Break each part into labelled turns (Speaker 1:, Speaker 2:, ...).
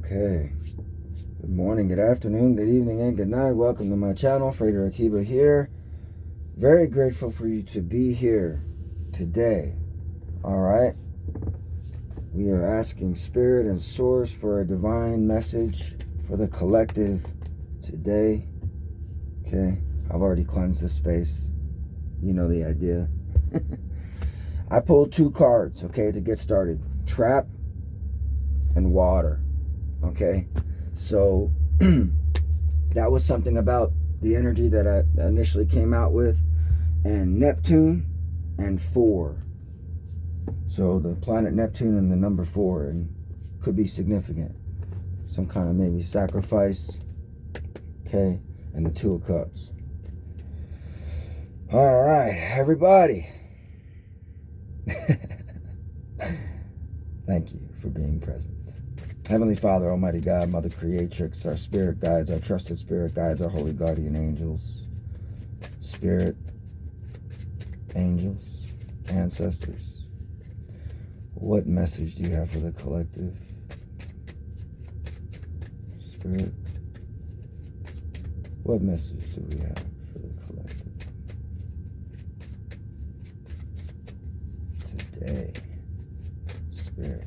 Speaker 1: Okay. Good morning, good afternoon, good evening, and good night. Welcome to my channel. Frater Akiba here. Very grateful for you to be here today. Alright. We are asking Spirit and Source for a divine message for the collective today. Okay. I've already cleansed the space. You know the idea. I pulled two cards, okay, to get started. Trap and water. Okay, so that was something about the energy that I initially came out with, and Neptune and 4. So the planet Neptune and the number 4, and could be significant. Some kind of maybe sacrifice. Okay, and the 2 of Cups. All right, everybody. Thank you for being present. Heavenly Father, Almighty God, Mother Creatrix, our spirit guides, our trusted spirit guides, our holy guardian angels, spirit, angels, ancestors. What message do you have for the collective? Spirit, what message do we have for the collective today? Spirit.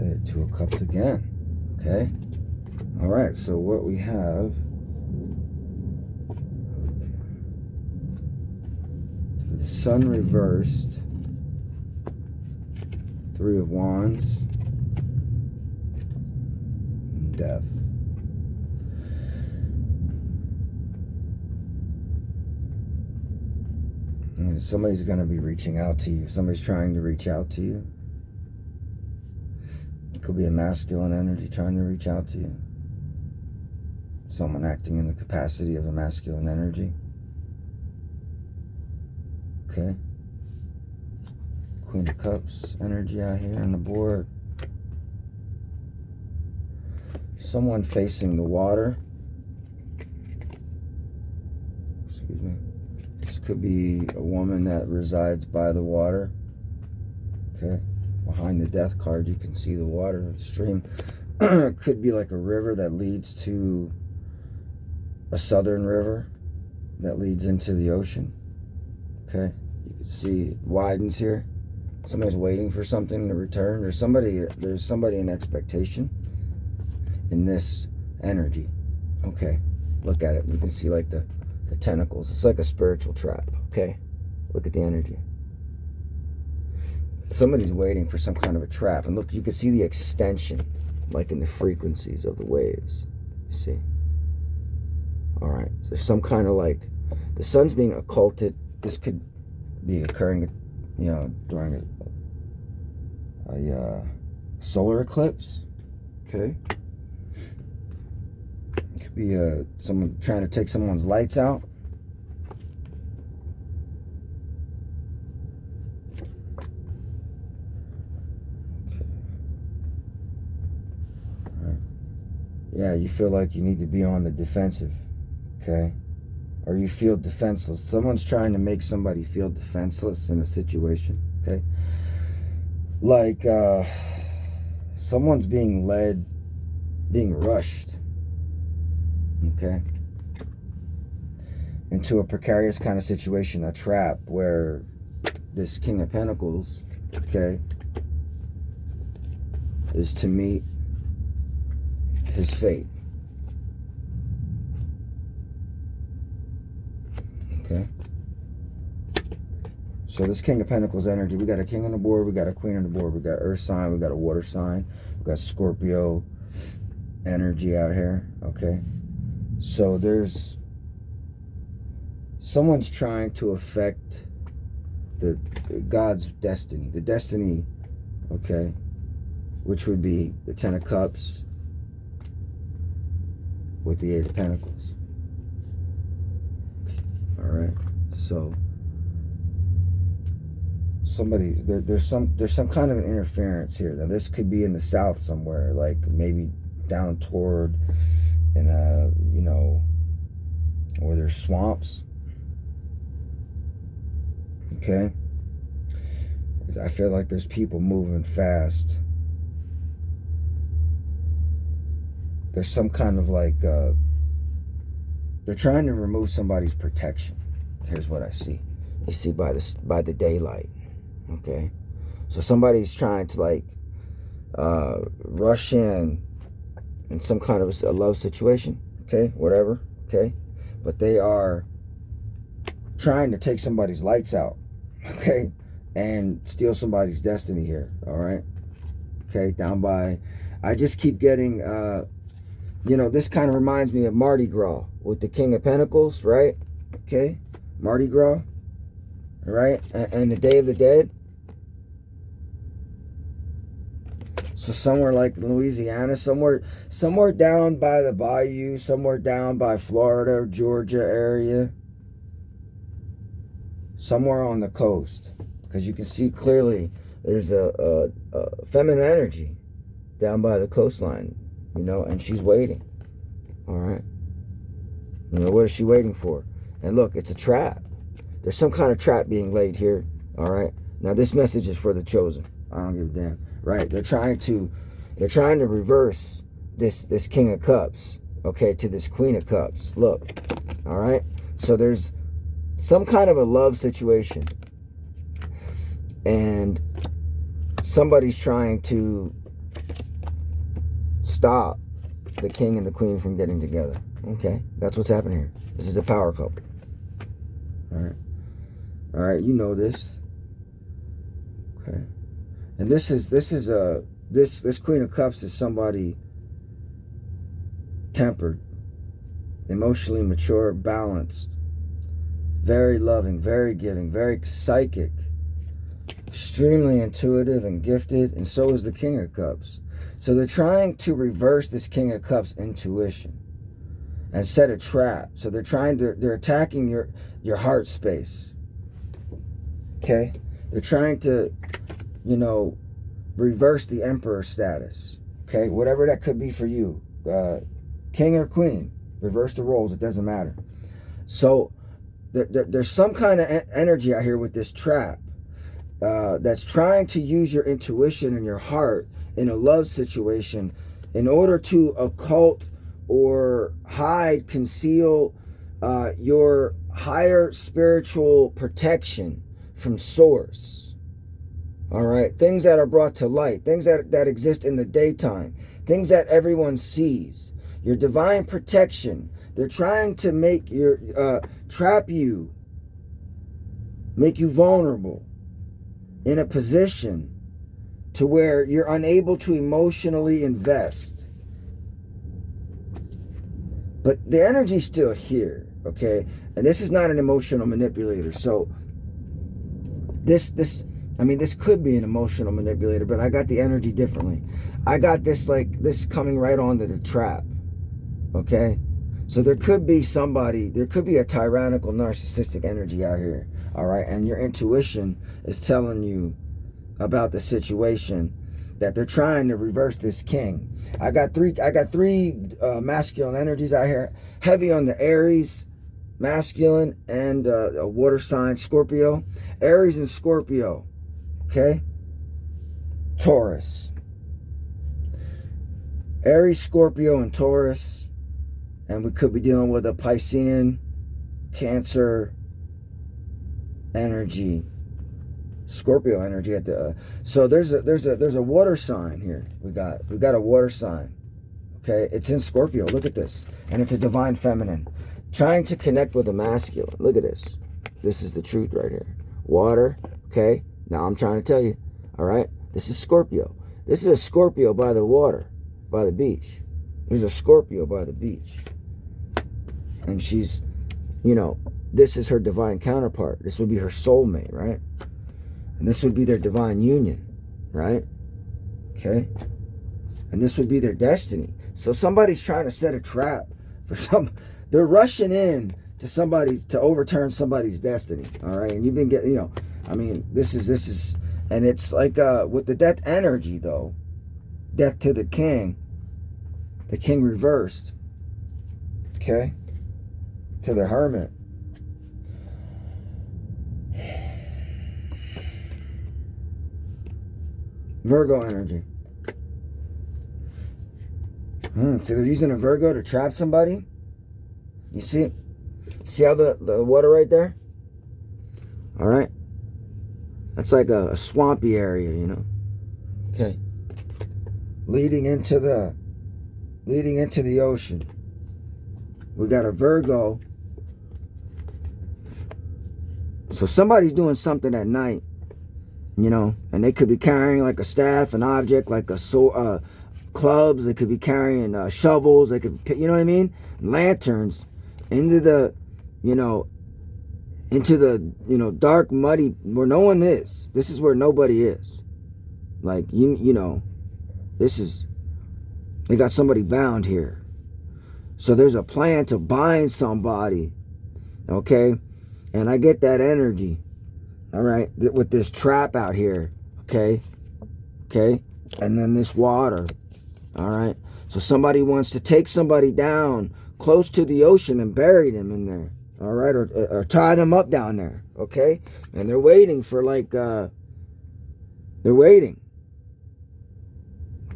Speaker 1: Okay, 2 of Cups again. Okay. All right, so what we have, the Sun reversed, 3 of Wands, and Death. And somebody's going to be reaching out to you. Somebody's trying to reach out to you. It could be a masculine energy trying to reach out to you. Someone acting in the capacity of a masculine energy. Okay. Queen of Cups energy out here on the board. Someone facing the water. Excuse me. This could be a woman that resides by the water. Okay. Behind the Death card, you can see the water stream. Could be like a river that leads to a southern river that leads into the ocean. Okay. You can see it widens here. Somebody's waiting for something to return. There's somebody in expectation in this energy. Okay. Look at it. You can see like the tentacles. It's like a spiritual trap. Okay. Look at the energy. Somebody's waiting for some kind of a trap. And look, you can see the extension, like in the frequencies of the waves. You see? All right. So there's some kind of like, the sun's being occulted. This could be occurring, you know, during a solar eclipse. Okay. It could be someone trying to take someone's lights out. Yeah, you feel like you need to be on the defensive, okay? Or you feel defenseless. Someone's trying to make somebody feel defenseless in a situation, okay? Like someone's being led, being rushed, okay? Into a precarious kind of situation, a trap, where this King of Pentacles, okay, is to meet his fate. Okay. So this King of Pentacles energy, we got a King on the board, we got a Queen on the board, we got Earth sign, we got a water sign, we got Scorpio energy out here. Okay. So there's someone's trying to affect the God's destiny. The destiny, okay, which would be the 10 of Cups with the 8 of Pentacles. All right. So there's some kind of an interference here. Now this could be in the south somewhere, like maybe down toward, you know, where there's swamps. Okay? I feel like there's people moving fast. There's some kind of like, they're trying to remove somebody's protection. Here's what I see. You see by the daylight. Okay? So somebody's trying to like rush in some kind of a love situation. Okay? Whatever. Okay? But they are trying to take somebody's lights out. Okay? And steal somebody's destiny here. All right? Okay? Down by... I just keep getting... this kind of reminds me of Mardi Gras with the King of Pentacles, right? Okay? Mardi Gras. Right? And the Day of the Dead. So somewhere like Louisiana, somewhere down by the bayou, somewhere down by Florida, Georgia area. Somewhere on the coast. Because you can see clearly there's a feminine energy down by the coastline, and she's waiting. All right. What is she waiting for? And look, it's a trap. There's some kind of trap being laid here. All right. Now this message is for the chosen. I don't give a damn. Right. They're trying to reverse this King of Cups, okay, to this Queen of Cups. Look. All right. So there's some kind of a love situation. And somebody's trying to stop the king and the queen from getting together. Okay, that's what's happening here. This is the power couple. All right, you know this. Okay, and this Queen of Cups is somebody tempered, emotionally mature, balanced, very loving, very giving, very psychic, extremely intuitive and gifted, and so is the King of Cups. So they're trying to reverse this King of Cups intuition and set a trap. So they're attacking your heart space. Okay? They're trying to, reverse the Emperor status. Okay? Whatever that could be for you. King or Queen. Reverse the roles. It doesn't matter. So there's some kind of energy out here with this trap. That's trying to use your intuition and your heart in a love situation in order to occult or hide, conceal your higher spiritual protection from source. All right? Things that are brought to light, things that exist in the daytime, things that everyone sees. Your divine protection. They're trying to make trap you, make you vulnerable in a position to where you're unable to emotionally invest. But the energy's still here, okay? And this is not an emotional manipulator. So this could be an emotional manipulator, but I got the energy differently. I got this coming right onto the trap, okay? So there could be a tyrannical, narcissistic energy out here, all right? And your intuition is telling you about the situation that they're trying to reverse this king. I got three masculine energies out here, heavy on the Aries, masculine, and a water sign, Scorpio. Aries and Scorpio, okay? Taurus. Aries, Scorpio, and Taurus. And we could be dealing with a Piscean, Cancer energy, Scorpio energy at the. So there's a water sign here. We got a water sign. Okay, it's in Scorpio. Look at this, and it's a divine feminine, trying to connect with a masculine. Look at this. This is the truth right here. Water. Okay. Now I'm trying to tell you. All right. This is Scorpio. This is a Scorpio by the water, by the beach. There's a Scorpio by the beach. And she's, this is her divine counterpart. This would be her soulmate, right? And this would be their divine union, right? Okay? And this would be their destiny. So somebody's trying to set a trap for they're rushing in to overturn somebody's destiny, all right? And you've been getting, this is, and it's like with the death energy, though, death to the king reversed, okay? To the hermit. Virgo energy. So they're using a Virgo to trap somebody. You see? See how the water right there? All right. That's like a swampy area, you know. Okay. Leading into the ocean. We got a Virgo. So somebody's doing something at night, you know, and they could be carrying like a staff, an object, like a sword, clubs. They could be carrying shovels. They could, you know what I mean? Lanterns into the, dark, muddy, where no one is. This is where nobody is. Like, they got somebody bound here. So there's a plan to bind somebody, okay? And I get that energy, all right, with this trap out here, okay? Okay? And then this water, all right? So somebody wants to take somebody down close to the ocean and bury them in there, all right? Or tie them up down there, okay? And they're waiting for they're waiting.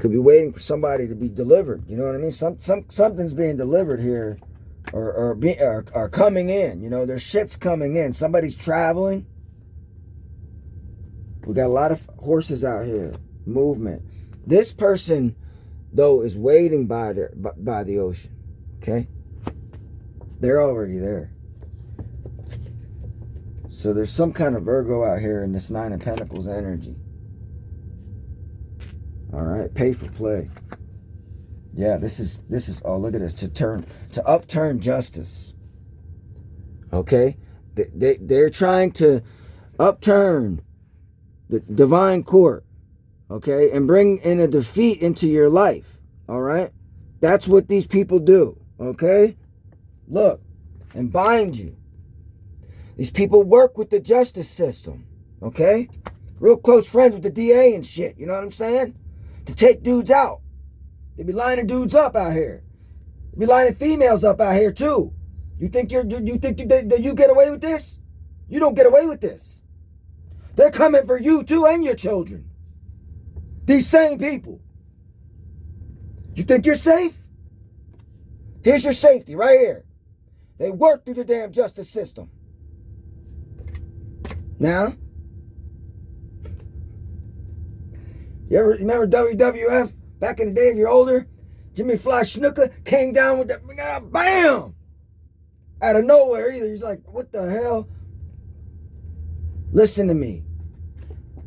Speaker 1: Could be waiting for somebody to be delivered, you know what I mean? Something's being delivered here. Or coming in, you know, there's ships coming in. Somebody's traveling. We got a lot of horses out here. Movement. This person, though, is waiting by the ocean. Okay? They're already there. So there's some kind of Virgo out here in this Nine of Pentacles energy. All right? Pay for play. Yeah, this is oh, look at this, to upturn justice. Okay? They're trying to upturn the divine court, okay, and bring in a defeat into your life. All right? That's what these people do, okay? Look, and bind you. These people work with the justice system, okay? Real close friends with the DA and shit, you know what I'm saying? To take dudes out. They be lining dudes up out here. They be lining females up out here too. You think that you get away with this? You don't get away with this. They're coming for you too and your children. These same people. You think you're safe? Here's your safety right here. They work through the damn justice system. Now, you remember WWF? Back in the day, if you're older, Jimmy Fly Snuka came down with that, bam! Out of nowhere either. He's like, what the hell? Listen to me.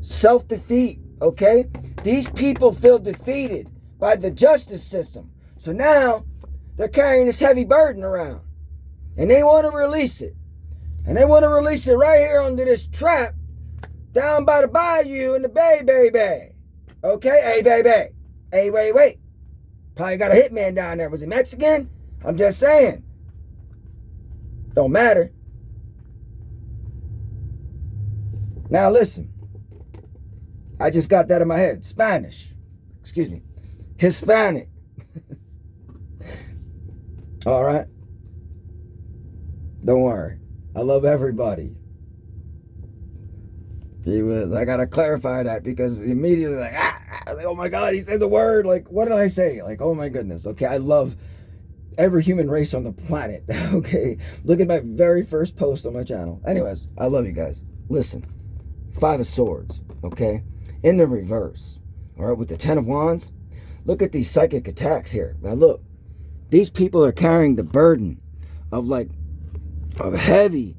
Speaker 1: Self-defeat, okay? These people feel defeated by the justice system. So now, they're carrying this heavy burden around. And they want to release it. And they want to release it right here under this trap down by the bayou in the bay, baby. Okay? Hey, baby. Hey, wait. Probably got a hitman down there. Was he Mexican? I'm just saying. Don't matter. Now listen. I just got that in my head. Spanish. Excuse me. Hispanic. All right. Don't worry. I love everybody. I gotta clarify that because immediately I was like, oh my God, he said the word. Like, what did I say? Like, oh my goodness. Okay, I love every human race on the planet. Okay, look at my very first post on my channel. Anyways, I love you guys. Listen, 5 of Swords. Okay, in the reverse. All right, with the 10 of Wands. Look at these psychic attacks here. Now look, these people are carrying the burden of heavy.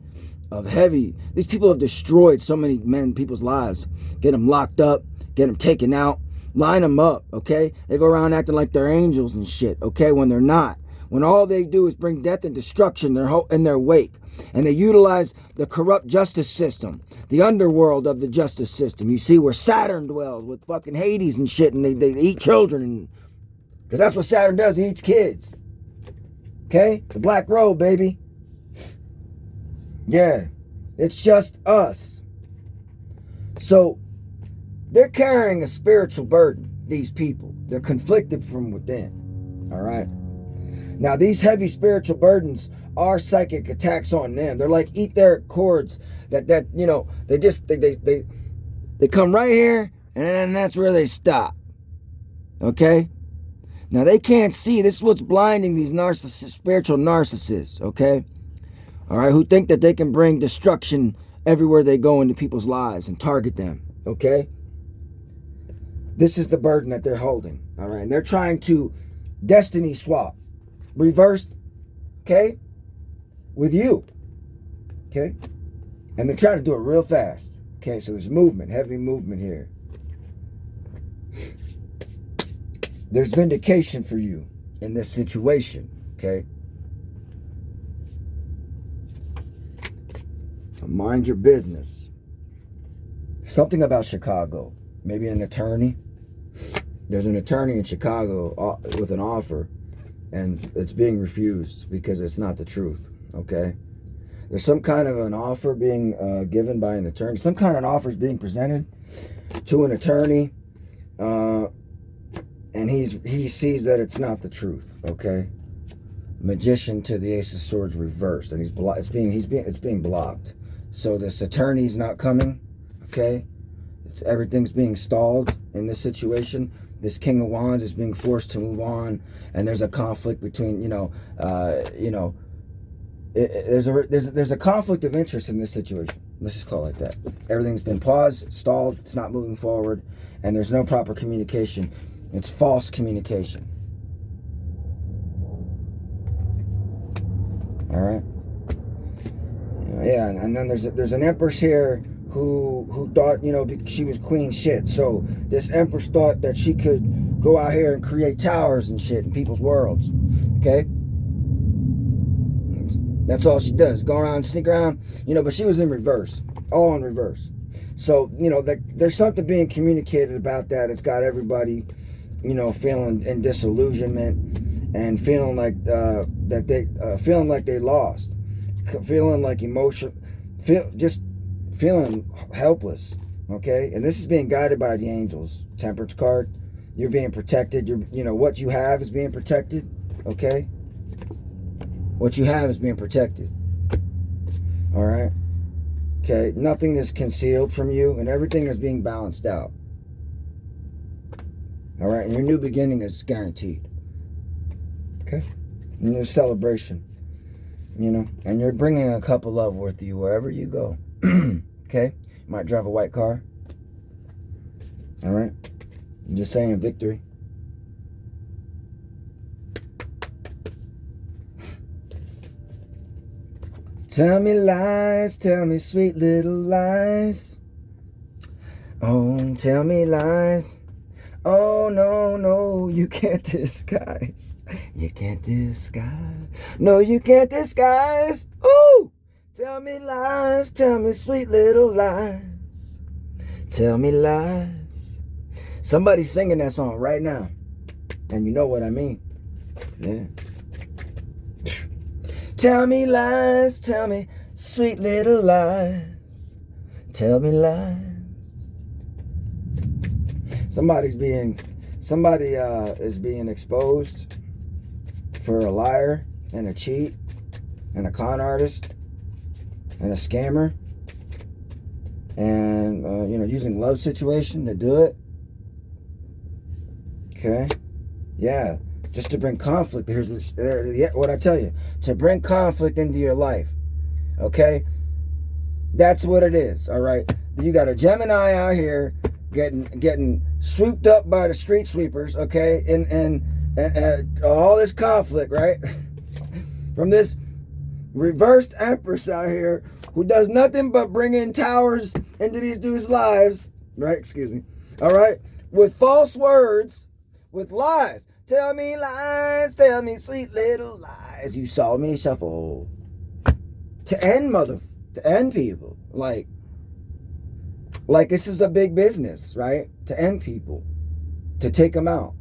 Speaker 1: These people have destroyed so many people's lives. Get them locked up, get them taken out, line them up, okay? They go around acting like they're angels and shit, okay, when they're not. When all they do is bring death and destruction in their wake. And they utilize the corrupt justice system, the underworld of the justice system. You see where Saturn dwells with fucking Hades and shit, and they eat children. Because that's what Saturn does, he eats kids. Okay? The black robe, baby. Yeah, it's just us. So, they're carrying a spiritual burden, these people. They're conflicted from within, all right? Now, these heavy spiritual burdens are psychic attacks on them. They're like etheric cords that you know, they come right here And then that's where they stop. Okay? Now they can't see. This is what's blinding these spiritual narcissists, okay? All right, who think that they can bring destruction everywhere they go into people's lives and target them, okay? This is the burden that they're holding, all right? And they're trying to destiny swap, reverse, okay, with you, okay? And they're trying to do it real fast, okay? So there's movement, heavy movement here. There's vindication for you in this situation, okay? Mind your business. Something about Chicago. Maybe an attorney. There's an attorney in Chicago with an offer, and it's being refused because it's not the truth, okay? There's some kind of an offer being given by an attorney. Some kind of an offer is being presented to an attorney, and he sees that it's not the truth, okay? Magician to the Ace of Swords reversed, and it's being blocked. So this attorney's not coming, okay? Everything's being stalled in this situation. This King of Wands is being forced to move on, and there's a conflict between, there's a conflict of interest in this situation. Let's just call it that. Everything's been paused, stalled, it's not moving forward, and there's no proper communication. It's false communication. All right. Yeah, and then there's an empress here who thought, she was queen shit. So this empress thought that she could go out here and create towers and shit in people's worlds. Okay? That's all she does. Go around, sneak around, but she was in reverse. All in reverse. So, there's something being communicated about that. It's got everybody, feeling in disillusionment and feeling like feeling like they lost. Feeling like feeling helpless, okay? And this is being guided by the angels. Temperance card. You're being protected. What you have is being protected, okay? What you have is being protected. All right? Okay? Nothing is concealed from you, and everything is being balanced out. All right? And your new beginning is guaranteed. Okay? And your celebration. And you're bringing a cup of love with you wherever you go. Okay? You might drive a white car. All right? I'm just saying victory. Tell me lies, tell me sweet little lies. Oh, tell me lies. Oh, no, you can't disguise. You can't disguise. No, you can't disguise. Ooh! Tell me lies, tell me sweet little lies. Tell me lies. Somebody's singing that song right now. And you know what I mean. Yeah. Tell me lies, tell me sweet little lies. Tell me lies. Somebody is being exposed for a liar and a cheat and a con artist and a scammer and using love situation to do it. Okay, yeah, just to bring conflict. Here's this. What I tell you, to bring conflict into your life. Okay, that's what it is. All right, you got a Gemini out here getting swooped up by the street sweepers, okay, and all this conflict, right, from this reversed empress out here who does nothing but bring in towers into these dudes' lives, right, excuse me, all right, with false words, with lies. Tell me lies, tell me sweet little lies. You saw me shuffle to end people, like this is a big business, right? To end people, to take them out,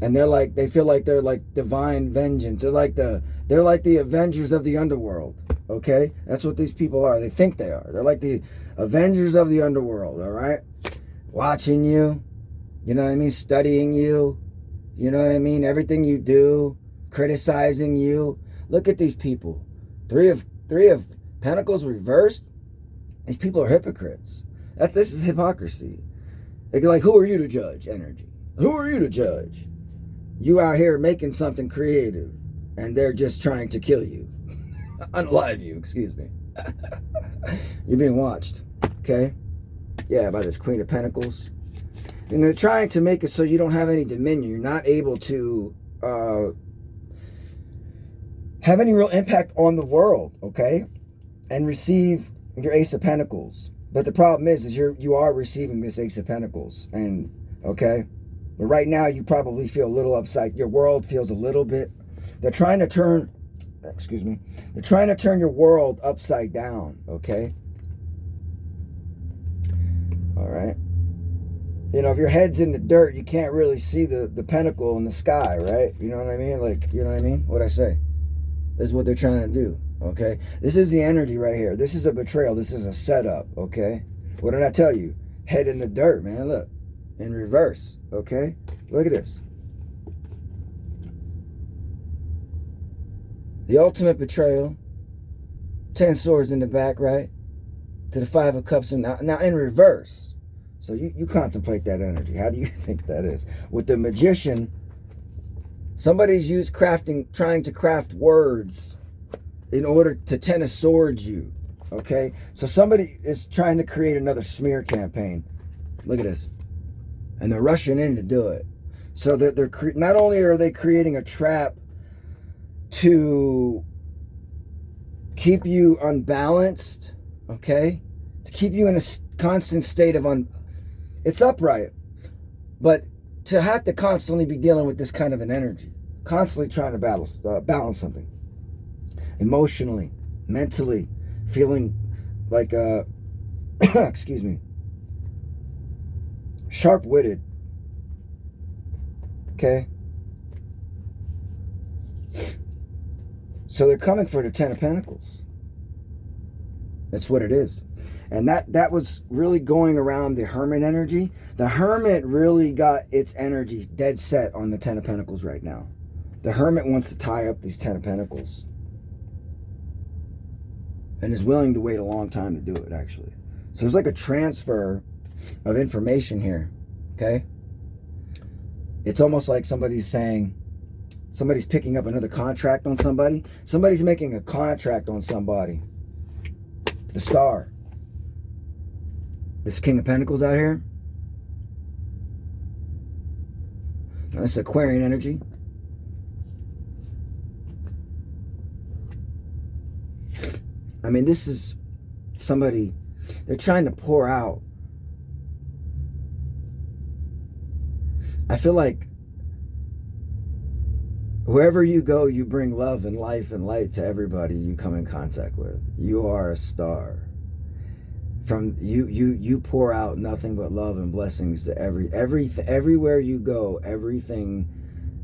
Speaker 1: and they feel like they're like divine vengeance. They're like the Avengers of the underworld. Okay, that's what these people are. They think they are. They're like the Avengers of the underworld. All right, watching you, you know what I mean, studying you, you know what I mean, everything you do, criticizing you. Look at these people. Three of Pentacles reversed. These people are hypocrites. This is hypocrisy. Like, who are you to judge energy? Who are you to judge? You out here making something creative, and they're just trying to kill you. Unalive you, excuse me. You're being watched, okay? Yeah, by this Queen of Pentacles. And they're trying to make it so you don't have any dominion. You're not able to have any real impact on the world, okay? And receive your Ace of Pentacles. But the problem is you are receiving this Ace of Pentacles. And, okay? But right now, you probably feel a little upside. Your world feels a little bit... They're trying to turn... Excuse me. They're trying to turn your world upside down, okay? All right? You know, if your head's in the dirt, you can't really see the pentacle in the sky, right? You know what I mean? Like, you know what I mean? What'd I say? This is what they're trying to do, okay? This is the energy right here. This is a betrayal. This is a setup, okay? What did I tell you? Head in the dirt, man. Look. In reverse, okay? Look at this. The ultimate betrayal. 10 swords in the back, right? To the 5 of cups. Now in reverse. So you contemplate that energy. How do you think that is? With the magician, somebody's trying to craft words in order to 10 of swords you, okay? So somebody is trying to create another smear campaign. Look at this. And they're rushing in to do it. So they're not only are they creating a trap to keep you unbalanced, okay? To keep you in a constant state of it's upright, but to have to constantly be dealing with this kind of an energy, constantly trying to balance something, emotionally, mentally, feeling like excuse me, sharp-witted, okay? So they're coming for the 10 of Pentacles. That's what it is. And that was really going around the Hermit energy. The Hermit really got its energy dead set on the 10 of Pentacles right now. The Hermit wants to tie up these 10 of Pentacles. And is willing to wait a long time to do it, actually. So there's like a transfer of information here, okay? It's almost like somebody's picking up another contract on somebody. Somebody's making a contract on somebody. The Star. This King of Pentacles out here. Now, this is Aquarian energy. I mean, this is somebody, they're trying to pour out. I feel like wherever you go, you bring love and life and light to everybody you come in contact with. You are a star. From you pour out nothing but love and blessings to everywhere you go. Everything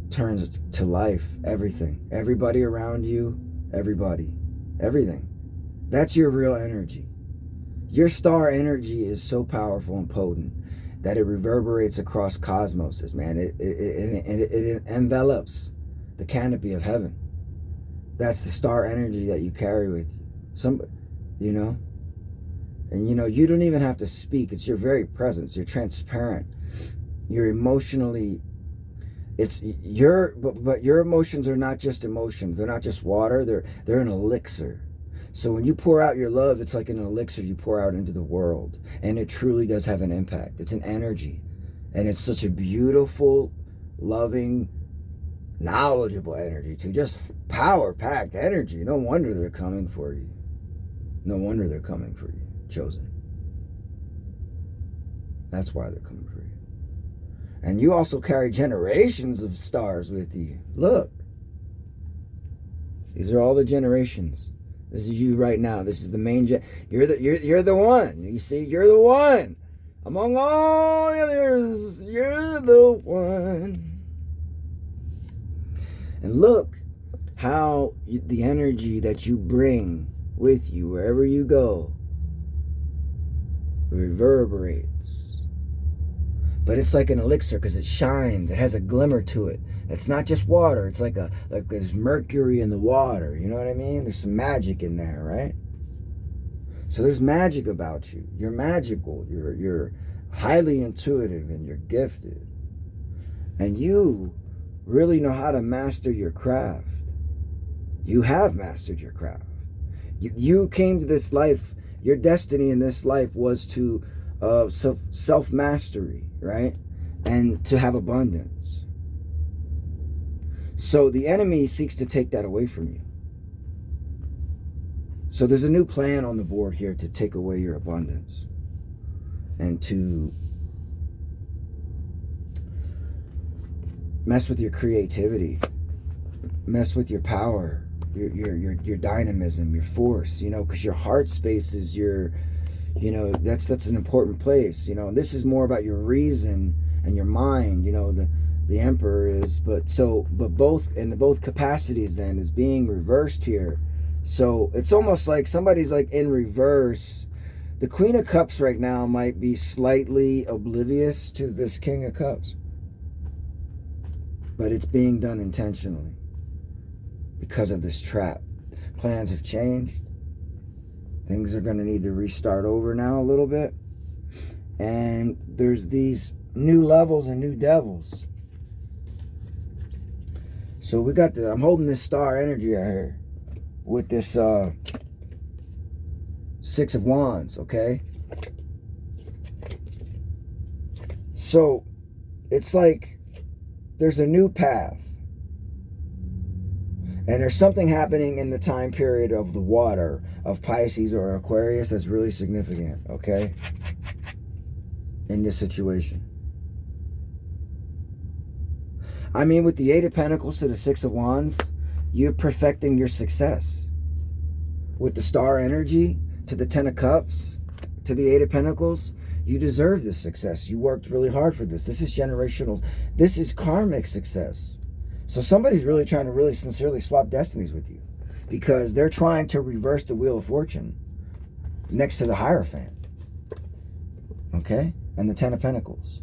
Speaker 1: turns to life. Everything, everybody around you, everything. That's your real energy. Your star energy is so powerful and potent that it reverberates across cosmoses, man. It envelops the canopy of heaven. That's the star energy that you carry with you. You know. And you know, you don't even have to speak. It's your very presence. You're transparent. You're emotionally, but your emotions are not just emotions. They're not just water. They're an elixir. So when you pour out your love, it's like an elixir you pour out into the world. And it truly does have an impact. It's an energy. And it's such a beautiful, loving, knowledgeable energy too. Just power-packed energy. No wonder they're coming for you. No wonder they're coming for you. Chosen. That's why they're coming for you. And you also carry generations of stars with you. Look. These are all the generations. This is you right now. This is the main you're the one. You see, you're the one. Among all the others, you're the one. And look how the energy that you bring with you wherever you go reverberates. But it's like an elixir because it shines. It has a glimmer to it. It's not just water. It's like there's mercury in the water. You know what I mean? There's some magic in there, right? So there's magic about you. You're magical. You're highly intuitive and you're gifted, and you really know how to master your craft. You have mastered your craft. You came to this life, your destiny in this life was to self-mastery, right? And to have abundance. So the enemy seeks to take that away from you. So there's a new plan on the board here to take away your abundance and to mess with your creativity, mess with your power, your dynamism, your force, you know, because your heart space is your, you know, that's an important place, you know. This is more about your reason and your mind, you know. The emperor is, but both in both capacities then is being reversed here. So it's almost like somebody's like in reverse. The Queen of Cups right now might be slightly oblivious to this King of Cups, but it's being done intentionally because of this trap. Plans have changed. Things are going to need to restart over now a little bit. And there's these new levels and new devils. So we got I'm holding this star energy out here with this Six of Wands, okay? So it's like there's a new path. And there's something happening in the time period of the water of Pisces or Aquarius that's really significant, okay? In this situation. I mean, with the Eight of Pentacles to the Six of Wands, you're perfecting your success. With the star energy to the Ten of Cups to the Eight of Pentacles, you deserve this success. You worked really hard for this. This is generational. This is karmic success. So somebody's really trying to really sincerely swap destinies with you because they're trying to reverse the Wheel of Fortune next to the Hierophant. Okay? And the Ten of Pentacles.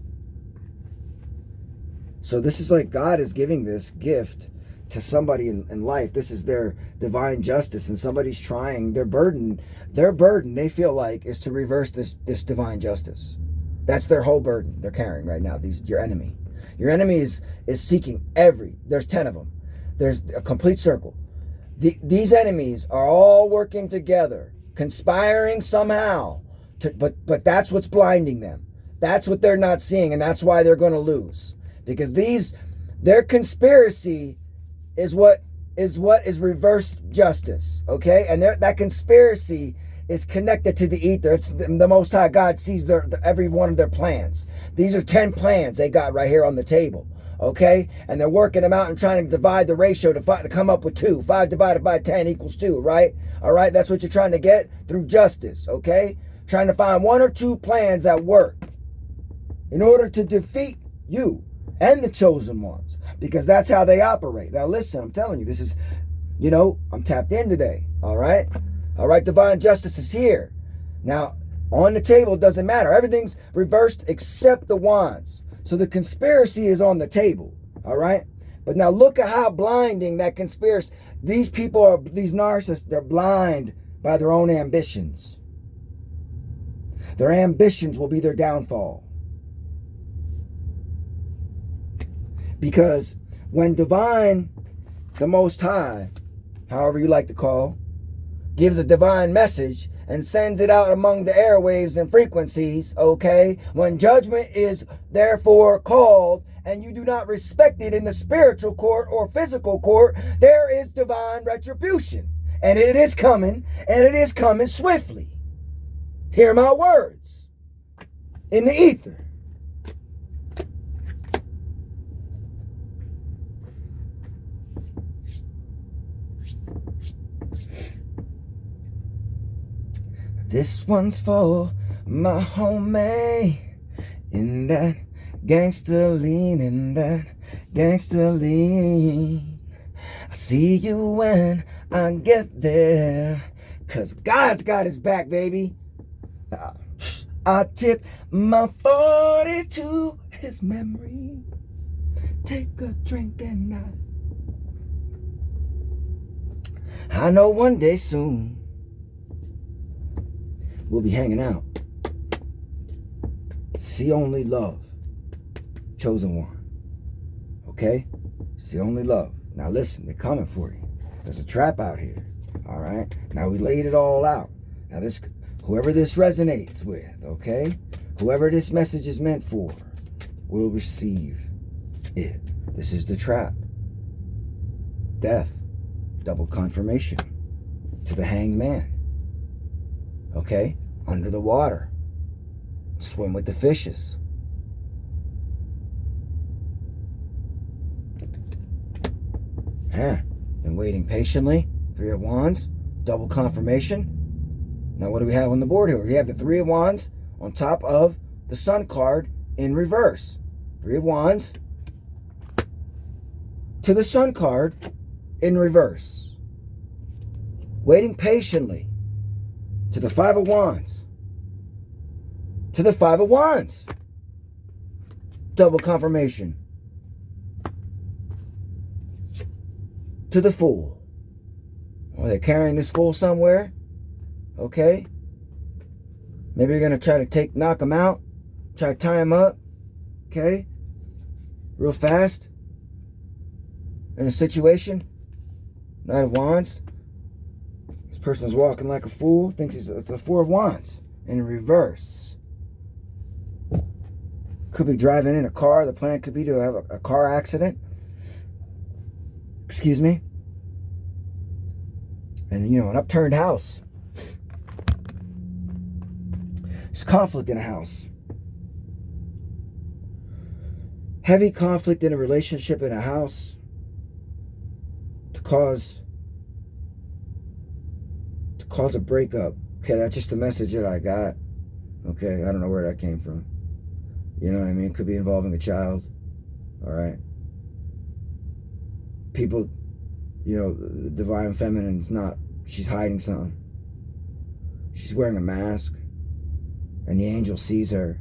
Speaker 1: So this is like God is giving this gift to somebody in life. This is their divine justice, and somebody's trying, their burden they feel like is to reverse this divine justice. That's their whole burden they're carrying right now. Your enemy. Your enemy is seeking there's 10 of them. There's a complete circle. These enemies are all working together, conspiring somehow, but that's what's blinding them. That's what they're not seeing, and that's why they're going to lose. Because their conspiracy is what is reverse justice, okay? And that conspiracy is connected to the ether. It's the Most High God sees every one of their plans. These are 10 plans they got right here on the table, okay? And they're working them out and trying to divide the ratio to come up with 2. 5 divided by 10 equals 2, right? All right, that's what you're trying to get through justice, okay? Trying to find 1 or 2 plans that work in order to defeat you and the chosen ones, because that's how they operate. Now listen, I'm telling you, this is, you know, I'm tapped in today, all right? All right, divine justice is here. Now, on the table, it doesn't matter. Everything's reversed except the wands. So the conspiracy is on the table, all right? But now look at how blinding that conspiracy, these narcissists, they're blind by their own ambitions. Their ambitions will be their downfall. Because when divine, the Most High, however you like to call, gives a divine message and sends it out among the airwaves and frequencies, okay? When judgment is therefore called and you do not respect it in the spiritual court or physical court, there is divine retribution. And it is coming, and it is coming swiftly. Hear my words in the ether. This one's for my homie in that gangster lean, I see you when I get there, 'cause God's got his back, baby. I tip my 40 to his memory. Take a drink and I know one day soon we'll be hanging out See only love. Chosen one. Okay? See only love. Now listen, they're coming for you. There's a trap out here. All right? Now we laid it all out. Now this, whoever this resonates with, okay? Whoever this message is meant for will receive it. This is the trap. Death. Double confirmation. To the hanged man. Okay? Under the water. Swim with the fishes. Yeah. Been waiting patiently. Three of Wands. Double confirmation. Now what do we have on the board here? We have the Three of Wands on top of the Sun card in reverse. Three of Wands to the Sun card in reverse. Waiting patiently to the Five of Wands. To the Five of Wands. Double confirmation. To the Fool. Well, they're carrying this Fool somewhere. Okay. Maybe you're going to try to knock him out. Try to tie him up. Okay. Real fast. In a situation. Knight of Wands. This person is walking like a fool. Thinks he's the Four of Wands. In reverse. Could be driving in a car. The plan could be to have a car accident. Excuse me. And, an upturned house. There's conflict in a house. Heavy conflict in a relationship in a house to cause a breakup. Okay, that's just the message that I got. Okay, I don't know where that came from. You know what I mean? Could be involving a child. All right. People, the divine feminine is not, she's hiding something. She's wearing a mask. And the angel sees her.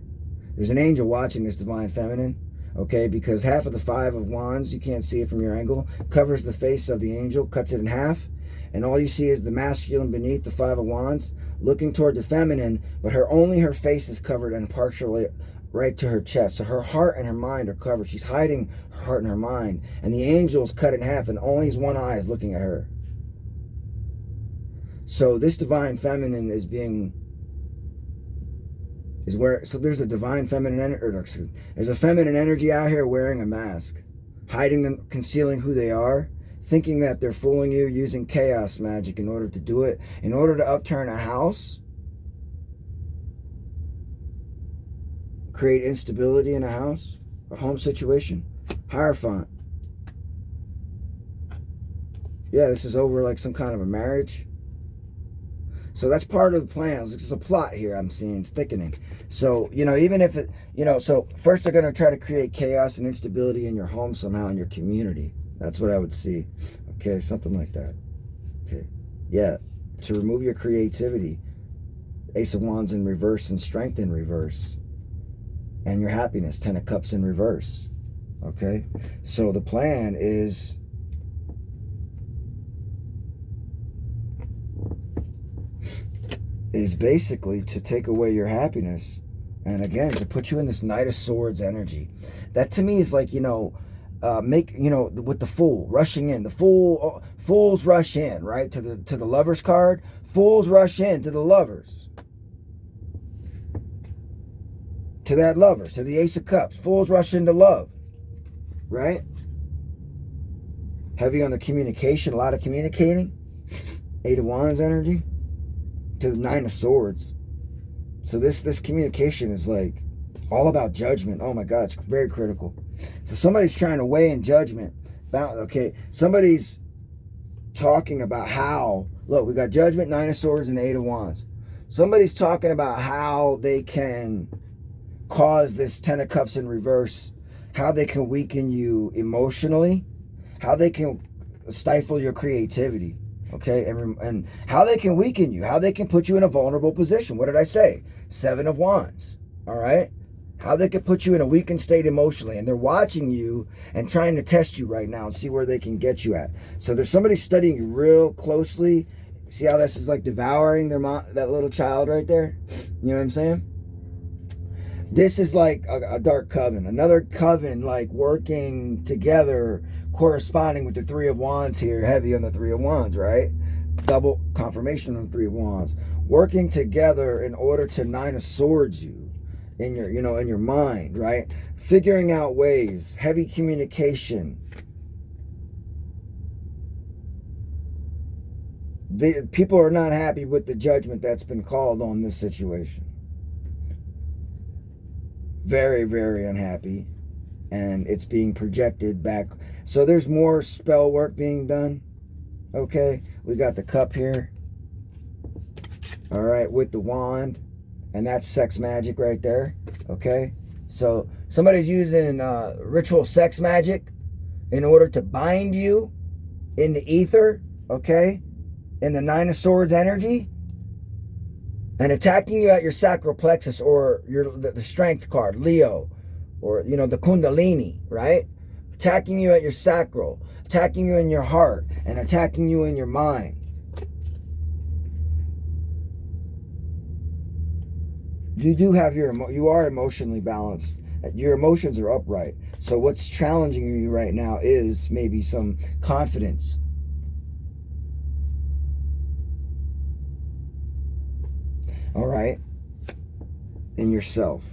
Speaker 1: There's an angel watching this divine feminine. Okay, because half of the Five of Wands, you can't see it from your angle, covers the face of the angel, cuts it in half. And all you see is the masculine beneath the Five of Wands, looking toward the feminine, but only her face is covered and partially right to her chest. So her heart and her mind are covered. She's hiding her heart and her mind. And the angel's cut in half, and only one eye is looking at her. So this divine feminine so there's a divine feminine energy, there's a feminine energy out here wearing a mask, hiding them, concealing who they are, thinking that they're fooling you, using chaos magic in order to do it, in order to upturn a house, create instability in a house, a home situation. Hierophant. Yeah, this is over like some kind of a marriage. So that's part of the plan. It's a plot here I'm seeing. It's thickening. So, even if it, so first they're going to try to create chaos and instability in your home somehow, in your community. That's what I would see. Okay, something like that. Okay. Yeah, to remove your creativity. Ace of Wands in reverse and Strength in reverse. And your happiness, Ten of Cups in reverse. Okay? So the plan is basically to take away your happiness, and again to put you in this Knight of Swords energy. That to me is like, with the Fool rushing in. The fools rush in, right, to the Lovers card. Fools rush in to the Lovers, to that Lovers, to the Ace of Cups. Fools rush into love, right? Heavy on the communication, a lot of communicating. Eight of Wands energy to the Nine of Swords. So this communication is like all about judgment. Oh my God, it's very critical. So somebody's trying to weigh in judgment. Okay, somebody's talking about how, look, we got judgment, Nine of Swords, and Eight of Wands. Somebody's talking about how they can cause this Ten of Cups in reverse, how they can weaken you emotionally, how they can stifle your creativity. Okay, and how they can weaken you, how they can put you in a vulnerable position. What did I say? Seven of Wands, all right? How they can put you in a weakened state emotionally. And they're watching you and trying to test you right now and see where they can get you at. So there's somebody studying you real closely. See how this is like devouring that little child right there? You know what I'm saying? This is like a dark coven. Another coven, like working together, corresponding with the Three of Wands here. Heavy on the Three of Wands, right? Double confirmation on the Three of Wands. Working together in order to Nine of Swords you in your, in your mind, right? Figuring out ways. Heavy communication. People are not happy with the judgment that's been called on this situation. Very, very unhappy. And it's being projected back. So there's more spell work being done. Okay. We got the cup here. All right. With the wand. And that's sex magic right there. Okay. So somebody's using ritual sex magic in order to bind you in the ether. Okay. In the Nine of Swords energy. And attacking you at your sacral plexus, or the strength card, Leo, or, the Kundalini, right? Attacking you at your sacral, attacking you in your heart, and attacking you in your mind. You are emotionally balanced. Your emotions are upright. So what's challenging you right now is maybe some confidence. All right, in yourself,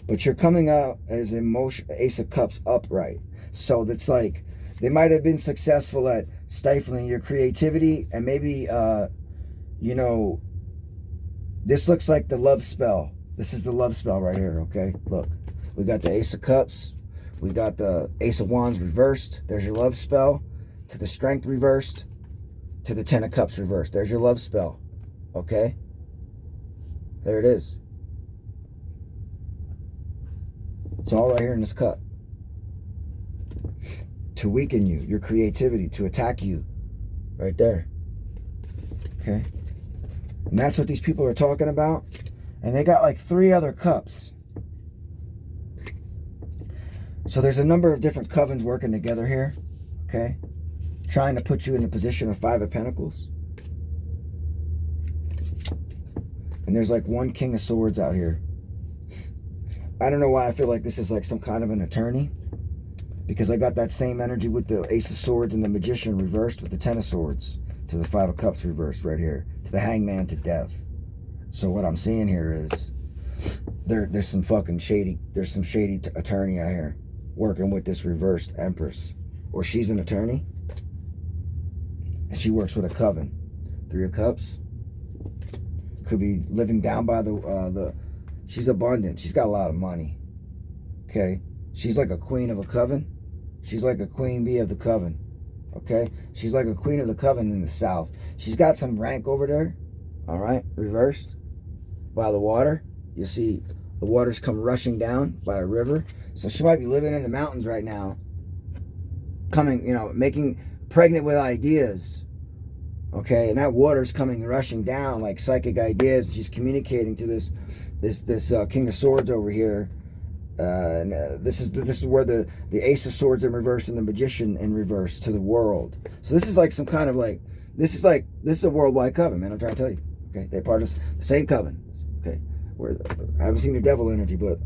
Speaker 1: but you're coming out as Ace of Cups upright. So that's like they might have been successful at stifling your creativity, and maybe this looks like the love spell. This is the love spell right here. Okay, look, we got the Ace of Cups, we got the Ace of Wands reversed. There's your love spell. To the Strength reversed, to the Ten of Cups reversed. There's your love spell. Okay. There it is. It's all right here in this cup. To weaken you, your creativity, to attack you. Right there. Okay? And that's what these people are talking about. And they got like 3 other cups. So there's a number of different covens working together here. Okay? Trying to put you in the position of 5 of Pentacles. And there's like 1 King of Swords out here. I don't know why I feel like this is like some kind of an attorney. Because I got that same energy with the Ace of Swords and the Magician reversed with the Ten of Swords. To the 5 of Cups reversed right here. To the Hangman to death. So what I'm seeing here is there's some fucking shady, there's some shady attorney out here working with this reversed Empress. Or she's an attorney. And she works with a coven. 3 of Cups. Could be living down by she's abundant. She's got a lot of money. Okay. She's like a queen of a coven. She's like a queen bee of the coven. Okay. She's like a queen of the coven in the south. She's got some rank over there. All right. Reversed. By the water. You see the waters come rushing down by a river. So she might be living in the mountains right now. Making pregnant with ideas. Okay, and that water's coming rushing down like psychic ideas. She's communicating to this King of Swords over here, and this is where the Ace of Swords in reverse and the Magician in reverse to the world. So this is like some kind of like this is a worldwide coven, man. I'm trying to tell you. Okay, they're part of the same coven. Okay, I haven't seen the devil energy, but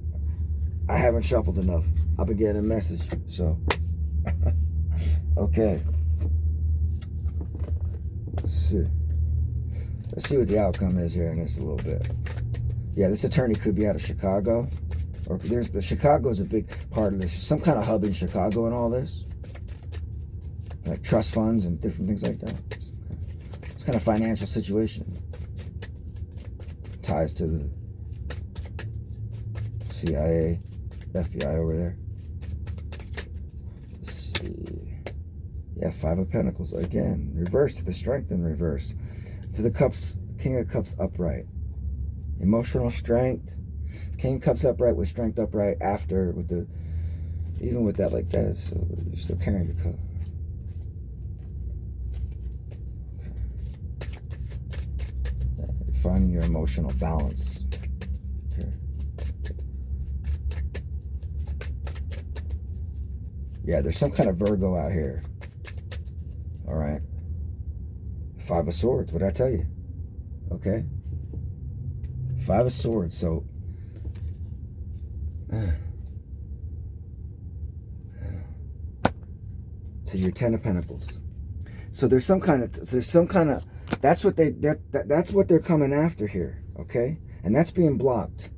Speaker 1: I haven't shuffled enough. I've been getting a message, so okay. Let's see what the outcome is here in this a little bit. Yeah, this attorney could be out of Chicago. Or Chicago is a big part of this. Some kind of hub in Chicago and all this. Like trust funds and different things like that. It's kind of financial situation. Ties to the CIA, FBI over there. Let's see. Yeah, 5 of Pentacles again. Reverse to the Strength in reverse. To the Cups, King of Cups upright. Emotional strength. King of Cups upright with Strength upright after with the even with that like that. So you're still carrying your cup. Okay. Finding your emotional balance. Okay. Yeah, there's some kind of Virgo out here. All right. 5 of Swords. What did I tell you? Okay. 5 of Swords. So So your Ten of Pentacles. So there's some kind of that's what that's what they're coming after here, okay? And that's being blocked.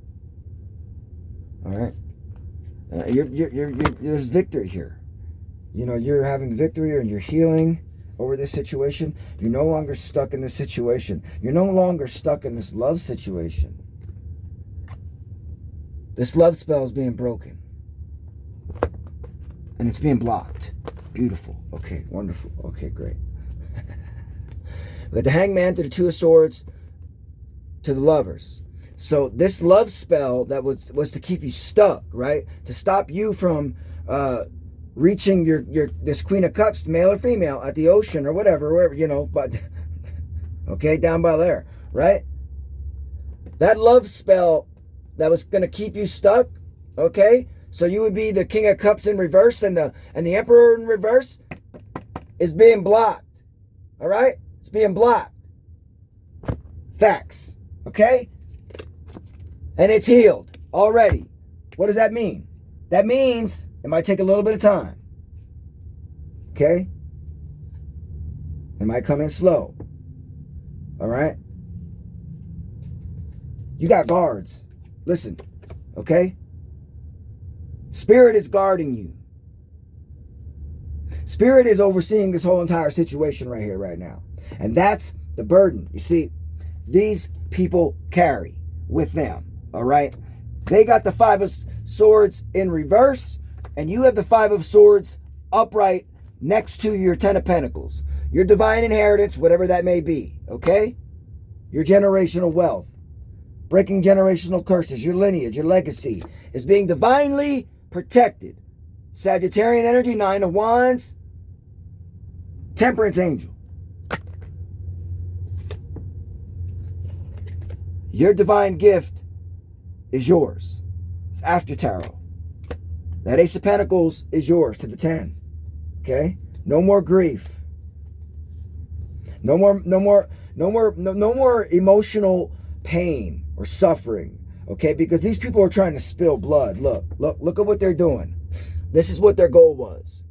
Speaker 1: All right. There's victory here. You know, you're having victory and you're healing over this situation. You're no longer stuck in this situation. You're no longer stuck in this love situation. This love spell is being broken. And it's being blocked. Beautiful. Okay, wonderful. Okay, great. We got the Hangman to the Two of Swords to the Lovers. So this love spell that was to keep you stuck, right? To stop you from reaching your this Queen of Cups, male or female, at the ocean or whatever, wherever, you know, but okay, down by there, right? That love spell that was going to keep you stuck, okay? So you would be the King of Cups in reverse and the Emperor in reverse is being blocked. All right? It's being blocked. Facts. Okay? And it's healed already. What does that mean? That means it might take a little bit of time. Okay? It might come in slow. All right? You got guards. Listen. Okay? Spirit is guarding you. Spirit is overseeing this whole entire situation right here, right now. And that's the burden. You see, these people carry with them. All right? They got the Five of Swords in reverse, and you have the Five of Swords upright next to your Ten of Pentacles. Your divine inheritance, whatever that may be. Okay? Your generational wealth. Breaking generational curses. Your lineage, your legacy is being divinely protected. Sagittarian energy, Nine of Wands, Temperance angel. Your divine gift is yours. It's after tarot. That Ace of Pentacles is yours to the 10. Okay? No more grief. No more emotional pain or suffering. Okay, because these people are trying to spill blood. Look at what they're doing. This is what their goal was.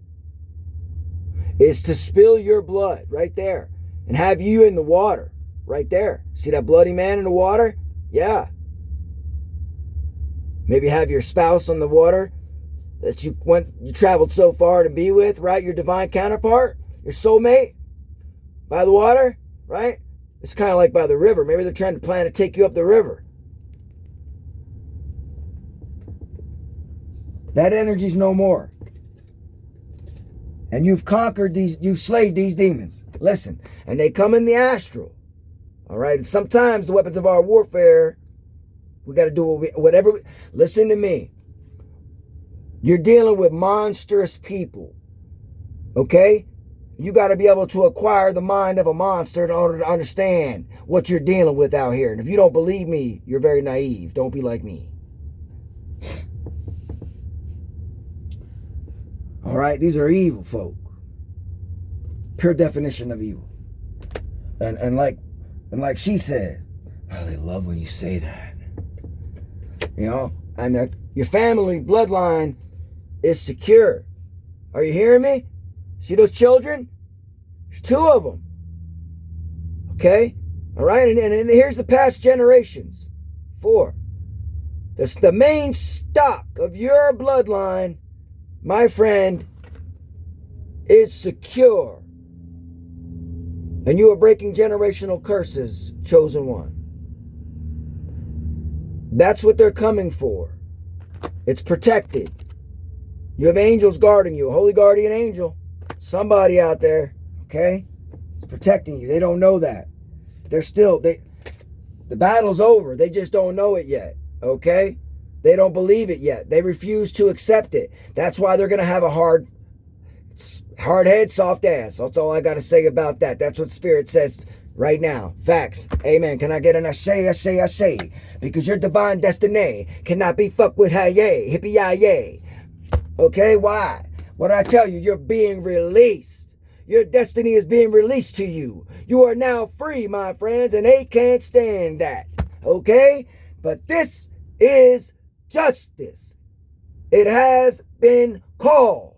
Speaker 1: Is to spill your blood right there. And have you in the water. Right there. See that bloody man in the water? Yeah. Maybe have your spouse on the water that you traveled so far to be with, right? Your divine counterpart, your soulmate by the water, right? It's kind of like by the river. Maybe they're trying to plan to take you up the river. That energy's no more. And you've conquered these, you've slayed these demons. Listen, and they come in the astral. All right? And sometimes the weapons of our warfare, we got to do whatever. Listen to me. You're dealing with monstrous people. Okay? You got to be able to acquire the mind of a monster in order to understand what you're dealing with out here. And if you don't believe me, you're very naive. Don't be like me. All right, these are evil folk. Pure definition of evil. And like she said, oh, they love when you say that. You know, and your family bloodline is secure. Are you hearing me? See those children? There's 2 of them. Okay? All right, and here's the past generations. 4. The main stock of your bloodline, my friend, is secure. And you are breaking generational curses, chosen one. That's what they're coming for. It's protected. You have angels guarding you, a holy guardian angel. Somebody out there, okay? It's protecting you. They don't know that. They're still, the battle's over. They just don't know it yet, okay? They don't believe it yet. They refuse to accept it. That's why they're going to have a hard head, soft ass. That's all I got to say about that. That's what Spirit says right now. Facts. Amen. Can I get an ashe, ashe, ashe? Because your divine destiny cannot be fucked with hippie yay. Okay, why? What did I tell you? You're being released. Your destiny is being released to you. You are now free, my friends, and they can't stand that. Okay? But this is justice. It has been called.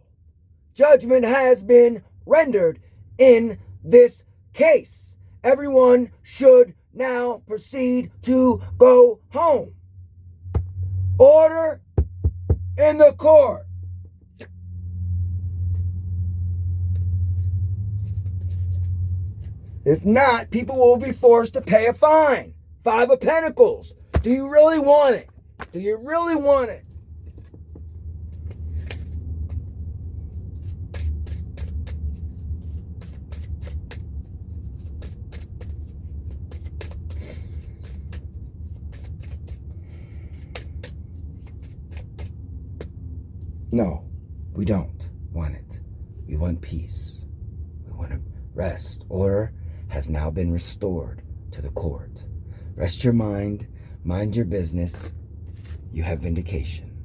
Speaker 1: Judgment has been rendered in this case. Everyone should now proceed to go home. Order in the court. If not, people will be forced to pay a fine. 5 of Pentacles. Do you really want it? Do you really want it? No, we don't want it. We want peace. We want to rest. Order has now been restored to the court. Rest your mind. Mind your business. You have vindication.